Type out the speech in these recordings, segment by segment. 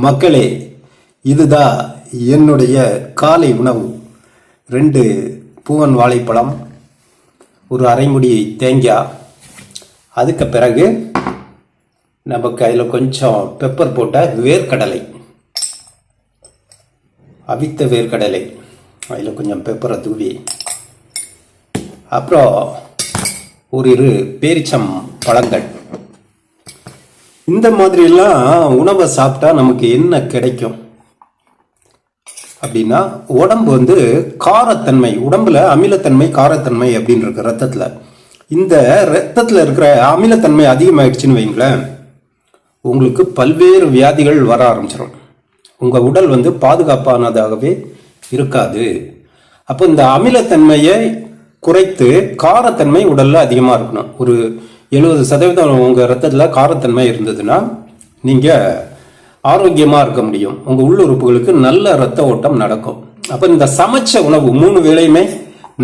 மக்களே, இதுதான் என்னுடைய காலை உணவு. 2 பூவன் வாழைப்பழம், ஒரு அரைமுடி தேங்காய், அதுக்கு பிறகு நமக்கு அதில் கொஞ்சம் பெப்பர் போட்ட வேர்க்கடலை, அவித்த வேர்க்கடலை, அதில் கொஞ்சம் பெப்பரை தூவி, அப்புறம் ஒரு பேரிச்சம் பழங்கள். இந்த மாதிரிலாம் உணவை சாப்பிட்டா நமக்கு என்ன கிடைக்கும் அப்படின்னா, உடம்பு காரத்தன்மை, உடம்புல அமிலத்தன்மை காரத்தன்மை அப்படின்னு இருக்கு ரத்தத்தில். இந்த ரத்தத்தில் இருக்கிற அமிலத்தன்மை அதிகமாயிடுச்சுன்னு வைங்களேன், உங்களுக்கு பல்வேறு வியாதிகள் வர ஆரம்பிச்சிடும். உங்கள் உடல் பாதுகாப்பானதாகவே இருக்காது. அப்போ இந்த அமிலத்தன்மையை குறைத்து காரத்தன்மை உடல்ல அதிகமாக இருக்கணும். ஒரு 70% உங்கள் ரத்தத்தில் காரத்தன்மை இருந்ததுன்னா நீங்கள் ஆரோக்கியமாக இருக்க முடியும். உங்கள் உள்ளுறுப்புகளுக்கு நல்ல ரத்த ஓட்டம் நடக்கும். அப்போ இந்த சமைச்ச உணவு 3 வேளையுமே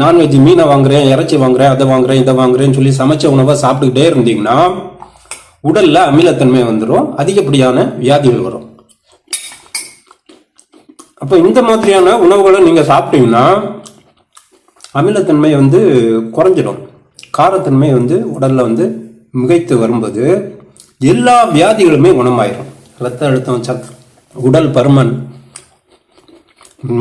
நான்வெஜ், மீனை வாங்குறேன், இறைச்சி வாங்குறேன், அதை வாங்குறேன், இதை வாங்குறேன்னு சொல்லி சமைச்ச உணவை சாப்பிட்டுக்கிட்டே இருந்தீங்கன்னா உடல்ல அமிலத்தன்மை வந்துடும், அதிகப்படியான வியாதிகள் வரும். அப்போ இந்த மாதிரியான உணவுகளை நீங்கள் சாப்பிட்டீங்கன்னா அமிலத்தன்மை குறைஞ்சிடும். காரத்தன்மை உடல்ல மிகைத்து வரும்போது எல்லா வியாதிகளுமே குணமாயிரும். ரத்த அழுத்தம், உடல் பருமன்,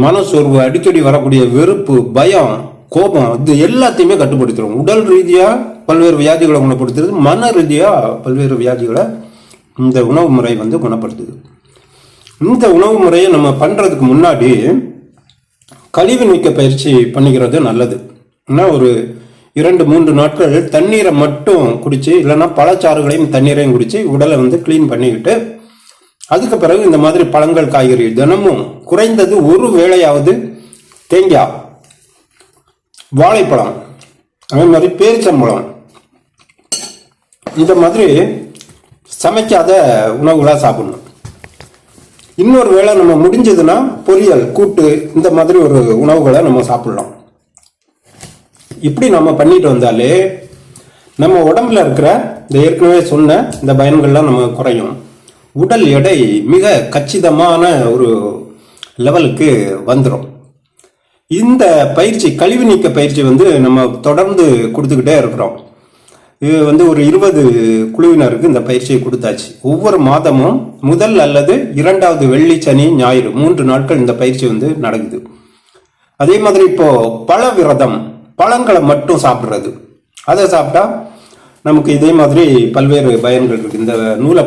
மனசோர்வு, அடிக்கடி வரக்கூடிய வெறுப்பு, பயம், கோபம், இது எல்லாத்தையுமே கட்டுப்படுத்திடும். உடல் ரீதியா பல்வேறு வியாதிகளை குணப்படுத்துறது, மன ரீதியா பல்வேறு வியாதிகளை இந்த உணவு முறை குணப்படுத்துது. இந்த உணவு முறையை நம்ம பண்றதுக்கு முன்னாடி கழிவு நீக்க பயிற்சி பண்ணிக்கிறது நல்லது. ஒரு 2-3 நாட்கள் தண்ணீரை மட்டும் குடிச்சு, இல்லைன்னா பழச்சாறுகளையும் தண்ணீரையும் குடிச்சு உடலை கிளீன் பண்ணிக்கிட்டு, அதுக்கு பிறகு இந்த மாதிரி பழங்கள், காய்கறி தினமும் குறைந்தது ஒரு வேளையாவது தேங்காய், வாழைப்பழம், அதே மாதிரி பேரிச்சம்பழம், இந்த மாதிரி சமைக்காத உணவுகளா சாப்பிடணும். இன்னொரு வேளை நம்ம முடிஞ்சதுன்னா பொரியல், கூட்டு, இந்த மாதிரி ஒரு உணவுகளை நம்ம சாப்பிடலாம். இப்படி நம்ம பண்ணிட்டு வந்தாலே நம்ம உடம்புல இருக்கிற இந்த ஏற்கனவே சொன்ன இந்த பயன்கள்லாம் நம்ம குறையும். உடல் எடை மிக கச்சிதமான ஒரு லெவலுக்கு வந்துடும். இந்த பயிற்சி, கழிவு நீக்க பயிற்சி நம்ம தொடர்ந்து கொடுத்துக்கிட்டே இருக்கிறோம். இது ஒரு 20 குழுவினருக்கு இந்த பயிற்சியை கொடுத்தாச்சு. ஒவ்வொரு மாதமும் முதல் அல்லது 2வது வெள்ளி, சனி, ஞாயிறு 3 நாட்கள் இந்த பயிற்சி நடக்குது. அதே மாதிரி இப்போ பழ விரதம், பழங்களை மட்டும் சாப்பிட்றது, அதை சாப்பிட்டா நமக்கு இதே மாதிரி பல்வேறு பயன்கள் இருக்கு. இந்த நூலை